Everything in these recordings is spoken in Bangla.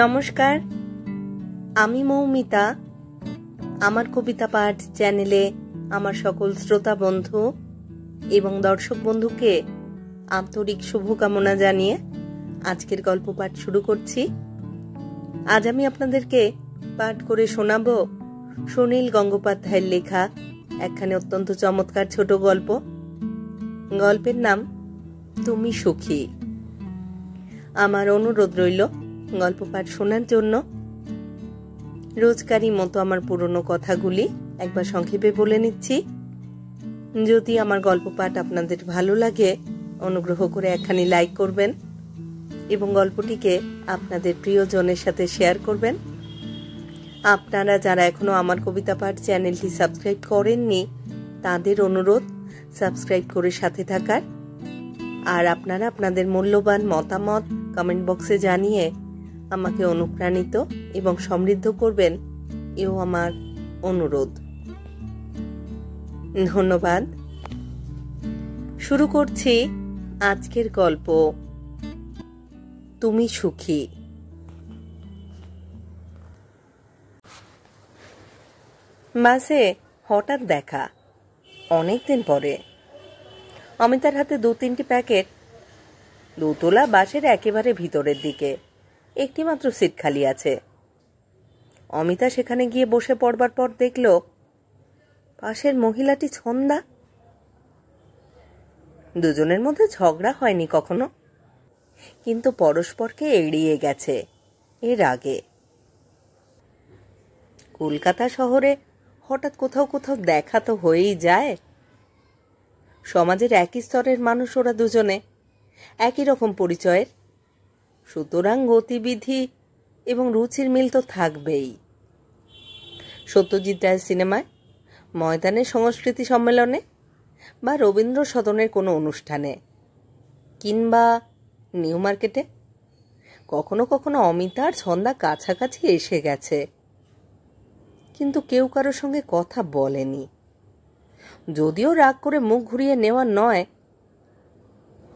নমস্কার, আমি মৌমিতা। আমার কবিতা পাঠ চ্যানেলে আমার সকল শ্রোতা বন্ধু এবং দর্শক বন্ধুকে আন্তরিক শুভকামনা জানিয়ে আজকের গল্প পাঠ শুরু করছি। আজ আমি আপনাদেরকে পাঠ করে শোনাব সুনীল গঙ্গোপাধ্যায়ের লেখা একখানে অত্যন্ত চমৎকার ছোট গল্প। গল্পের নাম তুমি সুখী। আমার অনুরোধ রইল গল্প পাঠ শোনার জন্য। রোজকারই মতো আমার পুরনো কথাগুলি একবার সংক্ষেপে বলে নিচ্ছি। যদি আমার গল্প পাঠ আপনাদের ভালো লাগে, অনুগ্রহ করে একখানি লাইক করবেন এবং গল্পটিকে আপনাদের প্রিয়জনের সাথে শেয়ার করবেন। আপনারা যারা এখনো আমার কবিতা পাঠ চ্যানেলটি সাবস্ক্রাইব করেননি, তাদের অনুরোধ সাবস্ক্রাইব করে সাথে থাকার। আর আপনারা আপনাদের মূল্যবান মতামত কমেন্ট বক্সে জানিয়ে আমাকে অনুপ্রাণিত এবং সমৃদ্ধ করবেন, এও আমার অনুরোধ। ধন্যবাদ। শুরু করছি আজকের গল্প তুমি সুখী। বাসে হঠাৎ দেখা, অনেকদিন পরে। অমিতার হাতে 2-3টি প্যাকেট। দোতলা বাসের একেবারে ভিতরের দিকে একটি মাত্র সিট খালি আছে। অমিতা সেখানে গিয়ে বসে পড়বার পর দেখল পাশের মহিলাটি ছন্দা। দুজনের মধ্যে ঝগড়া হয়নি কখনো, কিন্তু পরস্পরকে এড়িয়ে গেছে এর আগে। কলকাতা শহরে হঠাৎ কোথাও কোথাও দেখা তো হয়েই যায়। সমাজের একই স্তরের মানুষ ওরা দুজনে, একই রকম পরিচয়ের, সুতরাং গতিবিধি এবং রুচির মিল তো থাকবেই। সত্যজিৎ রায়ের সিনেমায়, ময়দানের সংস্কৃতি সম্মেলনে বা রবীন্দ্র সদনের কোনো অনুষ্ঠানে, কিংবা নিউ মার্কেটে কখনো কখনো অমিতা আর ছন্দা কাছাকাছি এসে গেছে, কিন্তু কেউ কারোর সঙ্গে কথা বলেনি। যদিও রাগ করে মুখ ঘুরিয়ে নেওয়া নয়,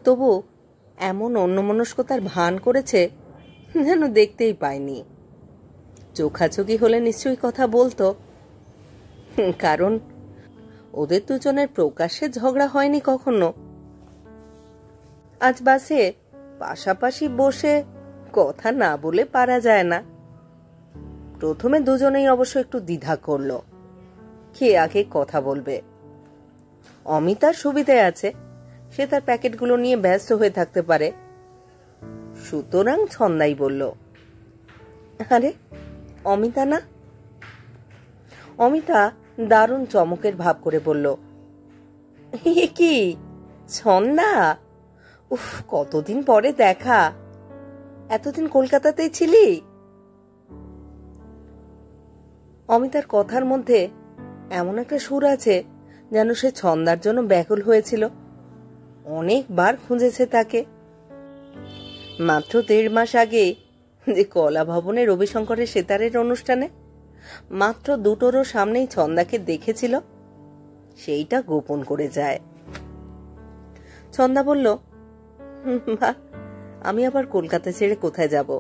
তবু এমন অন্যমনস্কতার ভান করেছে যেন দেখতেই পায়নি। চোখাচোখি হলে নিশ্চয়ই কথা বলতো, কারণ ওদের দুজনের প্রকাশ্যে ঝগড়া হয়নি কখনো। আজ বাসে পাশাপাশি বসে কথা না বলে পারা যায় না। প্রথমে দুজনেই অবশ্য একটু দ্বিধা করল, কে আগে কথা বলবে। অমিতার সুবিধে আছে, সে তার প্যাকেটগুলো নিয়ে ব্যস্ত হয়ে থাকতে পারে, সুতরাং ছন্দাই বলল, আরে অমিতা না? অমিতা দারুণ চমকের ভাব করে বলল, এ কি ছন্দা? উফ, কতদিন পরে দেখা। এতদিন কলকাতাতেই ছিলি? অমিতার কথার মধ্যে এমন একটা সুর আছে যেন সে ছন্দার জন্য ব্যাকুল হয়েছিল। অনেকবার খুঁজেছে তাকে। মাত্র 1.5 মাস আগে যে কলা ভবনে রবিশঙ্করের সেতারের অনুষ্ঠানে মাত্র দুটোরও সামনেই ছন্দাকে দেখেছিল, সেইটা গোপন করে যায়। ছন্দা বলল, বা আমি আবার কলকাতা ছেড়ে কোথায় যাব?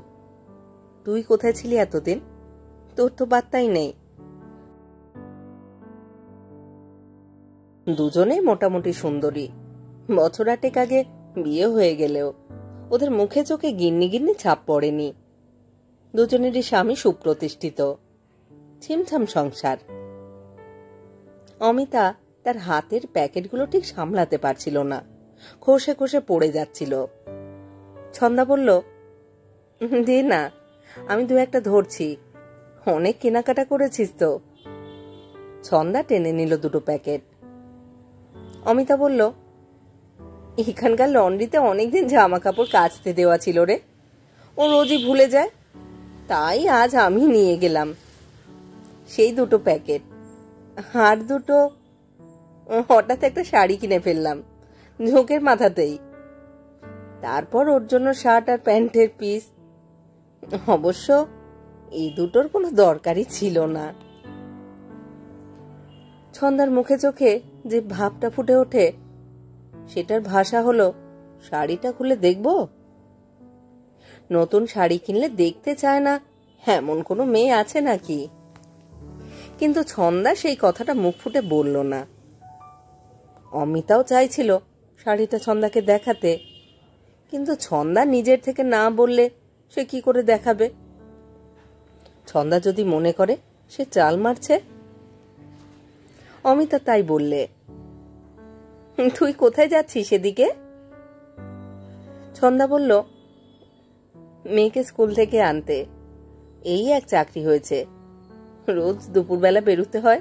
তুই কোথায় ছিলি এতদিন? তোর তো বার্তাই নেই। দুজনেই মোটামুটি সুন্দরী, বছর 8 আগে বিয়ে হয়ে গেলেও ওদের মুখে চোখে গিন্নি গিন্নি ছাপ পড়েনি। দুজনেরই স্বামী সুপ্রতিষ্ঠিত, ছিমছাম সংসার। অমিতা তার হাতের প্যাকেটগুলো ঠিক সামলাতে পারছিল না, খসে খসে পড়ে যাচ্ছিল। ছন্দা বলল, দে না, আমি 2-1টা ধরছি। অনেক কেনাকাটা করেছিস তো। ছন্দা টেনে নিল 2টো প্যাকেট। অমিতা বলল, এখানকার লন্ড্রিতে অনেকদিন জামা কাপড় কাচতে দেওয়া ছিল রে, ও রোজই ভুলে যায়, তাই আজ আমি নিয়ে গেলাম সেই 2টো প্যাকেট। আর 2টো হঠাৎ একটা শাড়ি কিনে ফেললাম ঝোঁকের মাথাতেই। তারপর ওর জন্য শার্ট আর প্যান্টের পিস। অবশ্য এই 2টোর কোনো দরকারই ছিল না। ছন্দার মুখে চোখে যে ভাবটা ফুটে ওঠে, সেটার ভাষা হলো, শাড়িটা খুলে দেখব? নতুন শাড়ি কিনলে দেখতে চায় না এমন কোনো মেয়ে আছে নাকি? কিন্তু ছন্দা সেই কথাটা মুখ ফুটে বলল না। অমিতাও চাইছিল শাড়িটা ছন্দাকে দেখাতে, কিন্তু ছন্দা নিজের থেকে না বললে সে কি করে দেখাবে? ছন্দা যদি মনে করে সে চাল মারছে। অমিতা তাই বললে, তুই কোথায় যাচ্ছিস সেদিকে? ছন্দা বলল, মেয়েকে স্কুল থেকে আনতে। এই এক চাকরি হয়েছে, রোজ দুপুরবেলা বেরোতে হয়।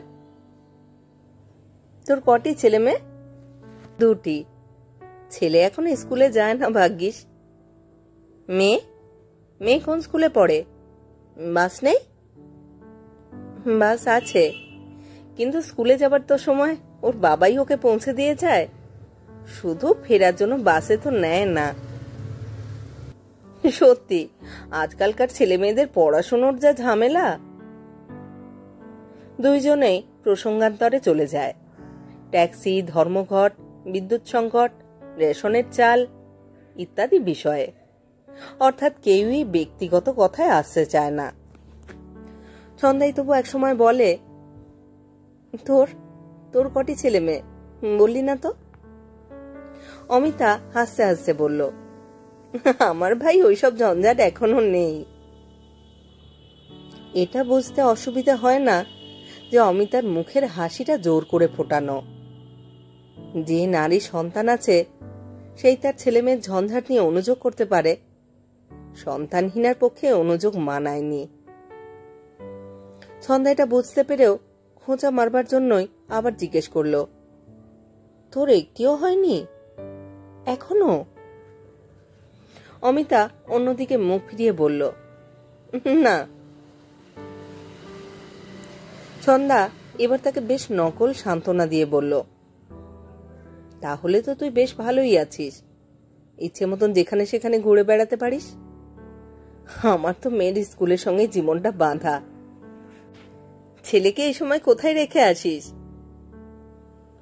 তোর কটি ছেলে মেয়ে? 2টি। ছেলে এখন স্কুলে যায় না ভাগ্যিস। মেয়ে? মেয়ে কোন স্কুলে পড়ে? বাস নেই? বাস আছে, কিন্তু স্কুলে যাবার তো সময় ওর বাবাই ওকে পৌঁছে দিয়ে যায়, শুধু ফেরার জন্য বাসে তো নেয় না। সত্যি আজকালকার ছেলে মেয়েদের পড়াশোনার যা ঝামেলা। দুইজনেই প্রসঙ্গান্তরে চলে যায়। ট্যাক্সি, ধর্মঘট, বিদ্যুৎ সংকট, রেশনের চাল ইত্যাদি বিষয়ে। অর্থাৎ কেউই ব্যক্তিগত কথায় আসতে চায় না। ছন্দাই তবু একসময় বলে, তোর তোর কটি ছেলে মেয়ে বললি না তো? অমিতা হাসতে হাসতে বলল, আমার ভাই ওইসব ঝঞ্ঝাট এখনো নেই। এটা বুঝতে অসুবিধা হয় না যে অমিতার মুখের হাসিটা জোর করে ফোটানো। যে নারী সন্তান আছে সেই তার ছেলে মেয়ের ঝঞ্ঝাট নিয়ে অনুযোগ করতে পারে, সন্তানহীনার পক্ষে অনুযোগ মানায়নি। ছন্দা এটা বুঝতে পেরেও খোঁচা মারবার জন্যই আবার জিজ্ঞেস করল, তোর একটিও হয়নি এখনো? অমিতা অন্যদিকে মুখ ফিরিয়ে বলল, না। ছন্দা এবার তাকে বেশ নকল সান্ত্বনা দিয়ে বলল, তাহলে তো তুই বেশ ভালোই আছিস, ইচ্ছে মতন যেখানে সেখানে ঘুরে বেড়াতে পারিস। আমার তো মেয়ের স্কুলের সঙ্গে জীবনটা বাঁধা। ছেলেকে এই সময় কোথায় রেখে আসিস?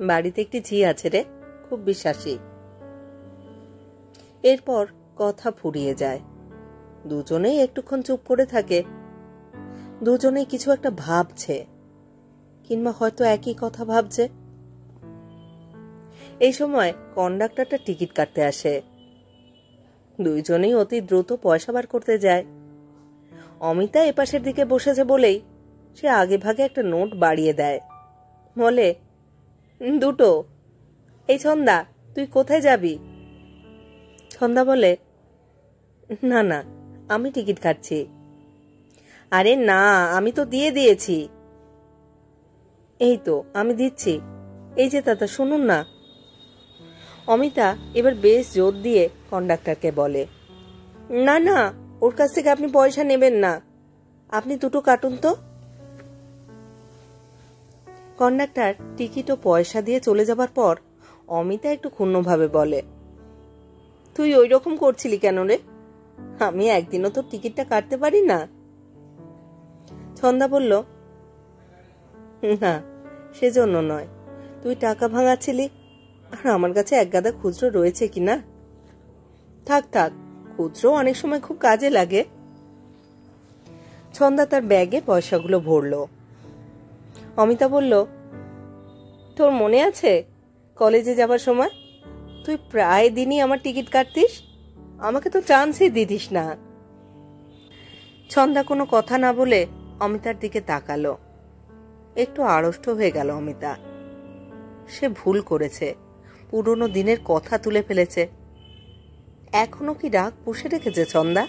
বাড়িতে একটি ঝি আছে রে, খুব বিশ্বাসী। এরপর কথা ফুরিয়ে যায়। দুজনেই একটুক্ষণ চুপ করে থাকে। দুজনেই কিছু একটা ভাবছে, কিংবা হয়তো একই কথা ভাবছে। এই সময় কন্ডাক্টরটা টিকিট কাটতে আসে। দুইজনেই অতি দ্রুত পয়সা বার করতে যায়। অমিতা এপাশের দিকে বসেছে বলেই সে আগে ভাগে একটা নোট বাড়িয়ে দেয়, বলে, 2টো। এই ছন্দা, তুই কোথায় যাবি? ছন্দা বলে, না না, আমি টিকিট কাটছি। আরে না, আমি তো দিয়ে দিয়েছি। এই তো আমি দিচ্ছি, এই যে দাদা শুনুন না। অমিতা এবার বেশ জোর দিয়ে কন্ডাক্টরকে বলে, না না, ওর কাছ থেকে আপনি পয়সা নেবেন না, আপনি 2টো কাটুন তো। কন্ডাক্টর টিকিট ও পয়সা দিয়ে চলে যাবার পর অমিতা একটু ক্ষুণ্ণভাবে বলে, তুই ওই রকম করছিলি কেন রে? আমি একদিনও তোর টিকিটটা কাটতে পারি না? ছন্দা বলল, না, সেজন্য নয়, তুই টাকা ভাঙাচ্ছিলি, আর আমার কাছে এক গাদা খুচরো রয়েছে কিনা। থাক থাক, খুচরো অনেক সময় খুব কাজে লাগে। ছন্দা তার ব্যাগে পয়সাগুলো ভরল। অমিতা বলল, তোর মনে আছে কলেজে যাবার সময় তুই প্রায় দিনই আমার টিকিট কাটতিস, আমাকে তো চান্সই দিতিস না। ছন্দা কোনো কথা না বলে অমিতার দিকে তাকালো। একটু আড়ষ্ট হয়ে গেল অমিতা। সে ভুল করেছে, পুরনো দিনের কথা তুলে ফেলেছে। এখনো কি রাগ পুষে রেখেছে ছন্দা?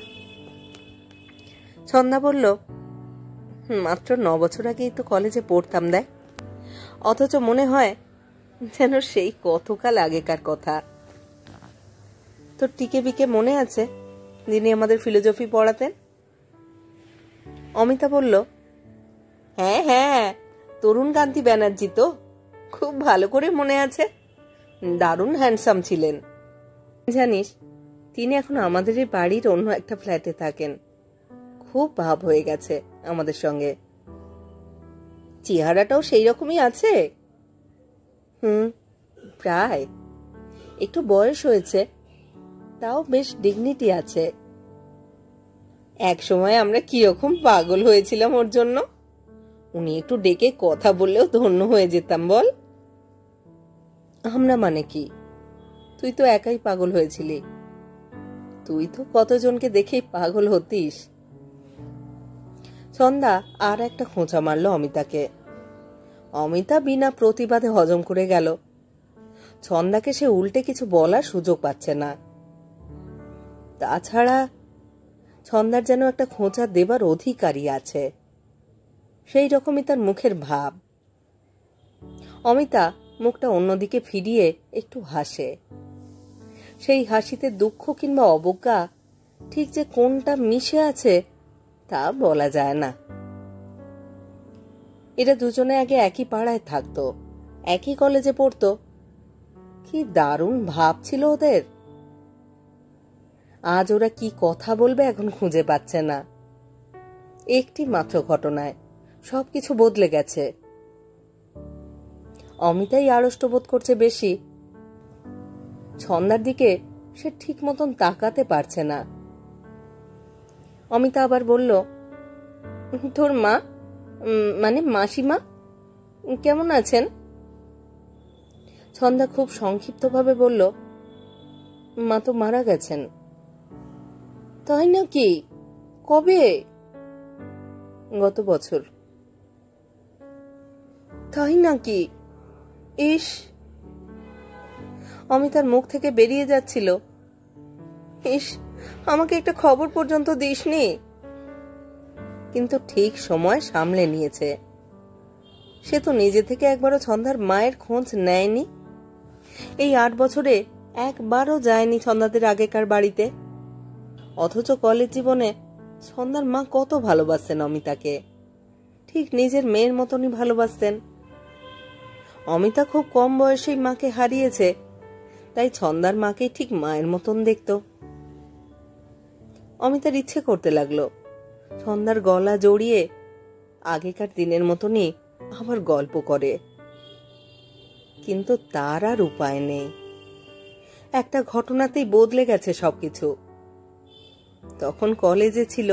ছন্দা বলল, মাত্র 9 বছর আগেই তো কলেজে পড়তাম দেখ, অথচ মনে হয় যেন সেই কতকাল আগেকার কথা। তোর টিকে বিকে মনে আছে যিনি আমাদের ফিলোজফি পড়াতেন? অমিতা বলল, হ্যাঁ হ্যাঁ, তরুণ কান্তি ব্যানার্জি তো, খুব ভালো করে মনে আছে, দারুণ হ্যান্ডসাম ছিলেন। জানিস, তিনি এখন আমাদের এই বাড়ির অন্য একটা ফ্ল্যাটে থাকেন। খুব ভাব হয়ে গেছে আমাদের সঙ্গে। চেহারাটাও সেই রকমই আছে। প্রায়। একটু বয়স হয়েছে, তাও বেশ ডিগনিটি আছে। এক সময় আমরা কিরকম পাগল হয়েছিলাম ওর জন্য। উনি একটু ডেকে কথা বললেও ধন্য হয়ে যেতাম বল। আমরা মানে কি? তুই তো একাই পাগল হয়েছিলি। তুই তো কতজনকে দেখেই পাগল হতিস। ছন্দা আর একটা খোঁচা মারল অমিতাকে। অমিতা বিনা প্রতিবাদে হজম করে গেল। ছন্দাকে সে উল্টে কিছু বলার সুযোগ পাচ্ছে না। তাছাড়া ছন্দার যেন একটা খোঁচা দেবার অধিকারী আছে, সেই রকমই তার মুখের ভাব। অমিতা মুখটা অন্যদিকে ফিরিয়ে একটু হাসে। সেই হাসিতে দুঃখ কিংবা অবজ্ঞা ঠিক যে কোনটা মিশে আছে তা বলা যায় না। এরা দুজনে আগে একই পাড়ায় থাকতো, একই কলেজে পড়তো। কি দারুণ ভাব ছিল ওদের। আজ ওরা কি কথা বলবে এখন খুঁজে পাচ্ছে না। একটি মাত্র ঘটনায় সবকিছু বদলে গেছে। অমিতাই আড়ষ্ট বোধ করছে বেশি। ছন্দার দিকে সে ঠিক মতন তাকাতে পারছে না। অমিতা আবার বলল, তোর মা মানে মাসিমা কেমন আছেন? ছন্দা খুব সংক্ষিপ্তভাবে বলল, মা তো মারা গেছেন। তাই নাকি? কবে? গত বছর। তাই নাকি? ইস। অমিতার মুখ থেকে বেরিয়ে যাচ্ছিল, ইস, আমাকে একটা খবর পর্যন্ত দিসনি। কিন্তু ঠিক সময় সামলে নিয়েছে। সে তো নিজে থেকে একবারও ছন্দার মায়ের খোঁজ নেয়নি। এই 8 বছরে একবারও যায়নি ছন্দাদের আগেকার বাড়িতে। অথচ কলেজ জীবনে ছন্দার মা কত ভালোবাসতেন অমিতাকে, ঠিক নিজের মেয়ের মতনই ভালোবাসতেন। অমিতা খুব কম বয়সেই মাকে হারিয়েছে, তাই ছন্দার মাকে ঠিক মায়ের মতন দেখত। অমিতার ইচ্ছে করতে লাগলো ছন্দার গলা জড়িয়ে আগেকার দিনের মতনই আবার গল্প করে, কিন্তু তার আর উপায় নেই। একটা ঘটনাতেই বদলে গেছে সবকিছু। তখন কলেজে ছিল,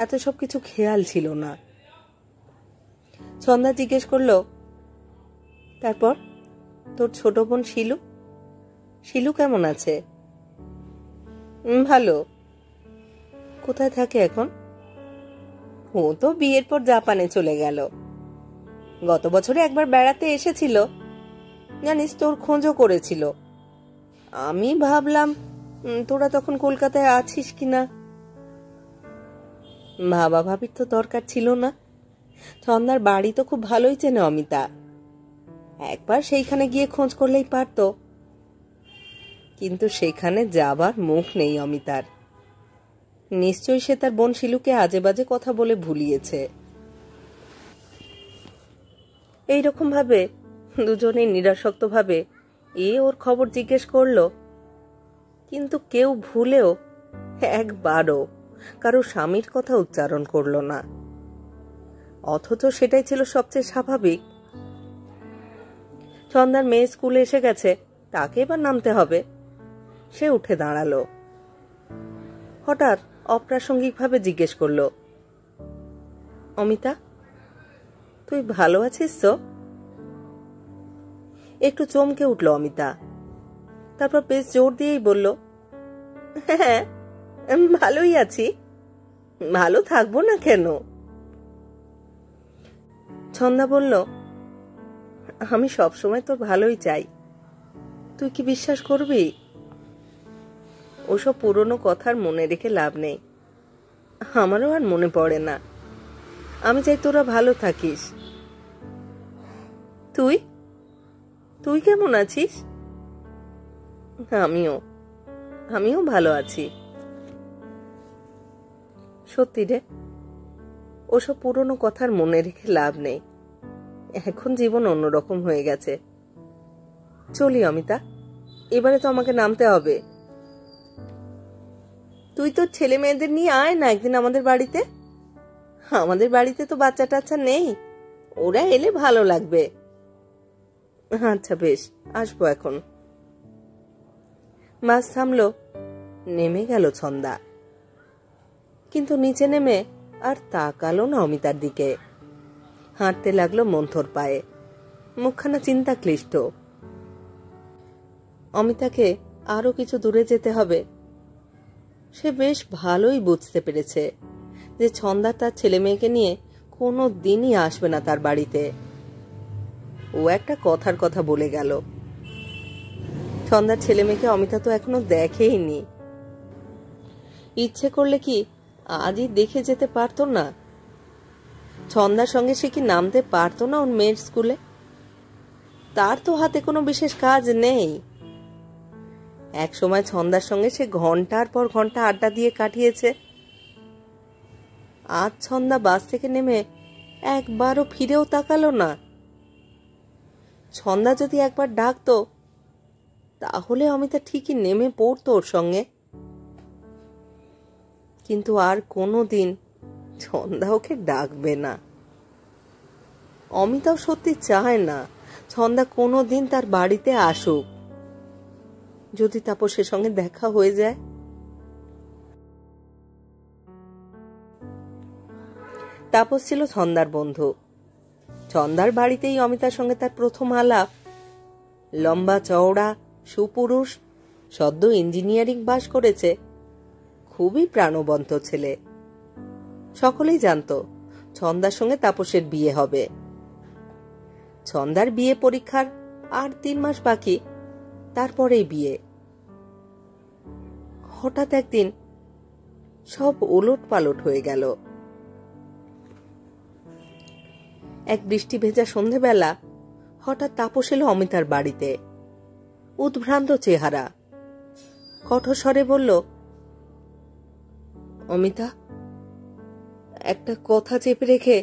এত সবকিছু খেয়াল ছিল না। ছন্দা জিজ্ঞেস করলো, তারপর তোর ছোট বোন শিলু? শিলু কেমন আছে? ভালো। কোথায় থাকে এখন? ও তো বিয়ের পর জাপানে চলে গেল। গত বছরে একবার বেড়াতে এসেছিল, জানিস, তোর খোঁজও করেছিল। আমি ভাবলাম তোরা তখন কলকাতায় আছিস কিনা। ভাবা ভাবির তো দরকার ছিল না। ছন্দার বাড়ি তো খুব ভালোই চেনে অমিতা, একবার সেইখানে গিয়ে খোঁজ করলেই পারত। কিন্তু সেখানে যাবার মুখ নেই অমিতার। নিশ্চয়ই সে তার বোন শিলুকে আজে বাজে কথা বলে ভুলিয়েছে। এইরকম ভাবে দুজনেই নিরাসক্ত ভাবে ওর খবর জিজ্ঞেস করলো, কিন্তু কেউ ভুলেও একবারও কারো স্বামীর কথা উচ্চারণ করলো না। অথচ সেটাই ছিল সবচেয়ে স্বাভাবিক। ছন্দার মেয়ে স্কুলে এসে গেছে, তাকে এবার নামতে হবে। সে উঠে দাঁড়ালো। হঠাৎ অপ্রাসঙ্গিকভাবে জিজ্ঞেস করলো, অমিতা, তুই ভালো আছিস তো? একটু চমকে উঠল অমিতা। তারপর বেশ জোর দিয়েই বলল, হ্যাঁ, ভালোই আছি। ভালো থাকবো না কেন? ছন্দা বলল, আমি সবসময় তোর ভালোই চাই। তুই কি বিশ্বাস করবি? ওসব পুরনো কথার মনে রেখে লাভ নেই। আমারও আর মনে পড়ে না। আমি চাই তোরা ভালো থাকিস। তুই তুই কেমন আছিস? আমিও ভালো আছি। সত্যি রে, ওসব পুরনো কথার মনে রেখে লাভ নেই। এখন জীবন অন্যরকম হয়ে গেছে। চলি অমিতা, এবারে তো আমাকে নামতে হবে। তুই তোর ছেলে মেয়েদের নিয়ে আয় না একদিন আমাদের বাড়িতে। আমাদের বাড়িতে তো বাচ্চা টাচ্চা নেই, ওরা এলে ভালো লাগবে। আচ্ছা বেশ, আসবো এখন। বাস থামলো, নেমে গেল ছন্দা। কিন্তু নিচে নেমে আর তাকালো না অমিতার দিকে। হাঁটতে লাগলো মন্থর পায়ে, মুখখানা চিন্তা ক্লিষ্ট। অমিতাকে আরো কিছু দূরে যেতে হবে। সে বেশ ভালোই বুঝতে পেরেছে যে ছন্দা তার ছেলে মেয়েকে নিয়ে কোনো দিনই আসবে না তার বাড়িতে। ও একটা কথার কথা বলে গেল। ছন্দার ছেলে মেয়েকে অমিতা তো এখনো দেখেইনি। ইচ্ছে করলে কি আজই দেখে যেতে পারতো না? ছন্দার সঙ্গে সে কি নামতে পারতো না ওর মেয়ের স্কুলে? তার তো হাতে কোনো বিশেষ কাজ নেই। এক সময় ছন্দার সঙ্গে সে ঘন্টার পর ঘন্টা আড্ডা দিয়ে কাটিয়েছে। আজ ছন্দা বাস থেকে নেমে একবারও ফিরেও তাকালো না। ছন্দা যদি একবার ডাকতো তাহলে অমিতা ঠিকই নেমে পড়তো ওর সঙ্গে। কিন্তু আর কোনো দিন ছন্দা ওকে ডাকবে না। অমিতাও সত্যি চায় না ছন্দা কোনো দিন তার বাড়িতে আসুক। যদি তাপসের সঙ্গে দেখা হয়ে যায়। তাপস ছিল ছন্দার বন্ধু। ছন্দার বাড়িতেই অমিতার সঙ্গে তার প্রথম আলাপ। লম্বা চওড়া সুপুরুষ, সদ্য ইঞ্জিনিয়ারিং পাশ করেছে, খুবই প্রাণবন্ত ছেলে। সকলেই জানত ছন্দার সঙ্গে তাপসের বিয়ে হবে। ছন্দার বিয়ে পরীক্ষার আর 3 মাস বাকি, তারপরেই বিয়ে। হঠাৎ একদিন সব ওলট পালট হয়ে গেল। এক বৃষ্টি ভেজা সন্ধেবেলা হঠাৎ তাপস এলো অমিতার বাড়িতে। উদ্ভ্রান্ত চেহারা, কঠোর স্বরে বলল, অমিতা, একটা কথা চেপে রেখে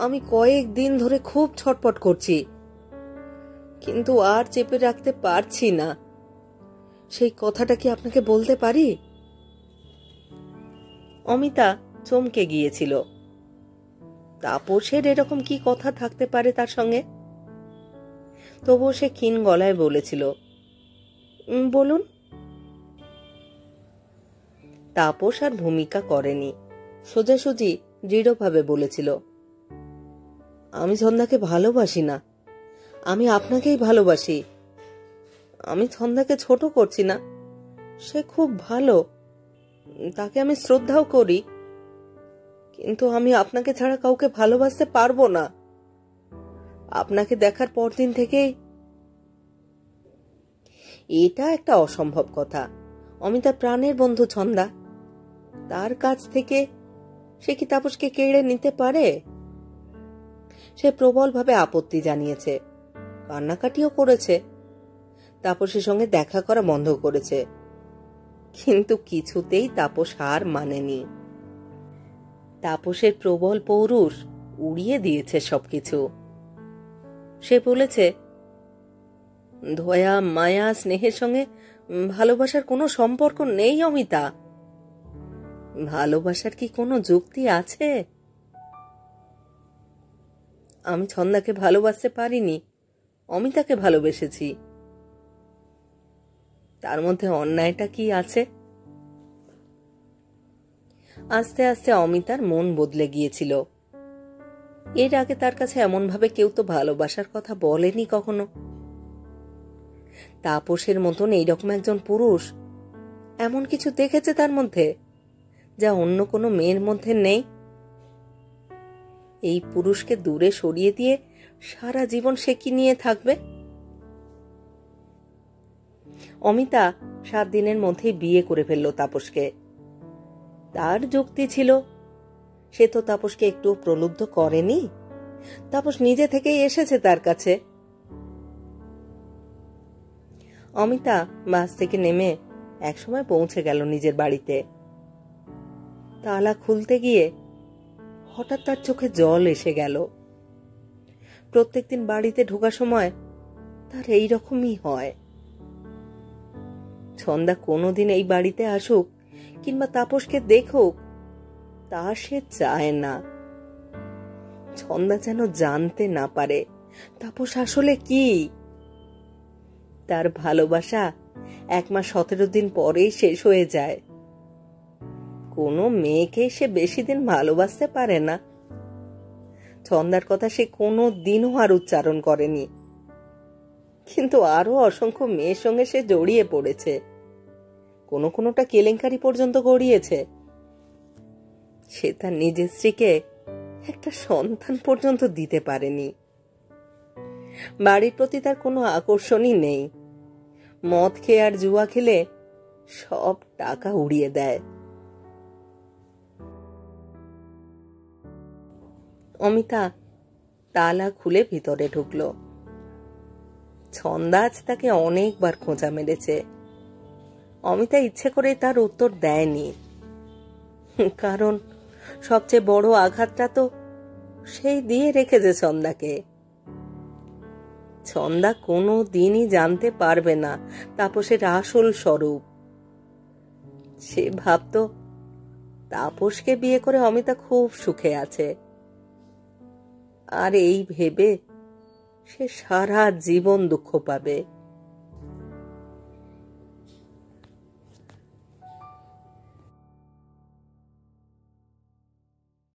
আমি কয়েকদিন ধরে খুব ছটপট করছি, কিন্তু আর চেপে রাখতে পারছি না। সেই কথাটা কি আপনাকে বলতে পারি? অমিতা চমকে গিয়েছিল। তাপসের এরকম কি কথা থাকতে পারে তার সঙ্গে? তবুও সে ক্ষীণ গলায় বলেছিল, বলুন। তাপস আর ভূমিকা করেনি, সোজাসুজি দৃঢ়ভাবে বলেছিল, আমি ছন্দাকে ভালোবাসি না, আমি আপনাকেই ভালোবাসি। আমি ছন্দাকে ছোট করছি না, সে খুব ভালো, তাকে আমি শ্রদ্ধাও করি, কিন্তু আমি আপনাকে ছাড়া কাউকে ভালোবাসতে পারবো না। আপনাকে দেখার পরদিন থেকেই। এটা একটা অসম্ভব কথা। অমিতার প্রাণের বন্ধু ছন্দা, তার কাছ থেকে সে কি তাপসকে কেড়ে নিতে পারে? সে প্রবলভাবে আপত্তি জানিয়েছে, কান্নাকাটিও করেছে, তাপসের সঙ্গে দেখা করা বন্ধ করেছে, কিন্তু কিছুতেই তাপস হার মানেনি। তাপসের প্রবল পৌরুষ উড়িয়ে দিয়েছে সবকিছু। সে বলেছে, দয়া মায়া স্নেহের সঙ্গে ভালোবাসার কোনো সম্পর্ক নেই অমিতা। ভালোবাসার কি কোনো যুক্তি আছে? আমি ছন্দাকে ভালোবাসতে পারিনি, অমিতাকে ভালোবেসেছি। তার মধ্যে অন্যায়টা কি আছে? আস্তে আস্তে অমিতার মন বদলে গিয়েছিল। এর আগে তার কাছে এমন ভাবে কেউ তো ভালোবাসার কথা বলেনি কখনো। তাপসের মতন এইরকম একজন পুরুষ এমন কিছু দেখেছে তার মধ্যে যা অন্য কোনো মেয়ের মধ্যে নেই। এই পুরুষকে দূরে সরিয়ে দিয়ে সারা জীবন সে কি নিয়ে থাকবে? অমিতা 7 দিনের মধ্যেই বিয়ে করে ফেলল তাপসকে। তার যুক্তি ছিল, সে তো তাপসকে একটু প্রলুব্ধ করেনি, তাপস নিজে থেকেই এসেছে তার কাছে। অমিতা বাস থেকে নেমে একসময় পৌঁছে গেল নিজের বাড়িতে। তালা খুলতে গিয়ে হঠাৎ তার চোখে জল এসে গেল। প্রত্যেকদিন বাড়িতে ঢোকার সময় তার এইরকমই হয়। ছন্দা কোনোদিন এই বাড়িতে আসুক কিংবা তাপসকে দেখুক, তা সে চায় না। ছন্দা যেন জানতে না পারে তাপস আসলে কি। তার ভালোবাসা 1 মাস 17 দিন পরেই শেষ হয়ে যায়। কোনো মেয়েকে সে বেশি দিন ভালোবাসতে পারে না। ছন্দার কথা সে কোনো দিনও আর উচ্চারণ করেনি, কিন্তু আরো অসংখ্য মেয়ের সঙ্গে সে জড়িয়ে পড়েছে, কোনোটা কেলেঙ্কারি পর্যন্ত গড়িয়েছে। সে তার নিজের স্ত্রীকে একটা সন্তান পর্যন্ত দিতে পারেনি। বাড়ির প্রতি তার কোনো আকর্ষণই নেই। মদ খেয়ে আর জুয়া খেলে সব টাকা উড়িয়ে দেয়। অমিতা তালা খুলে ভিতরে ঢুকল। ছন্দা আজ তাকে অনেকবার খোঁচা মেরেছে। অমিতা ইচ্ছে করে তার উত্তর দেয়নি, কারণ সবচেয়ে বড় আঘাতটা তো সেই দিয়ে রেখেছে ছন্দাকে। ছন্দা কোনো দিনই জানতে পারবে না তাপসের আসল স্বরূপ। সে ভাবত তাপসকে বিয়ে করে অমিতা খুব সুখে আছে, আর এই ভেবে সে সারা জীবন দুঃখ পাবে।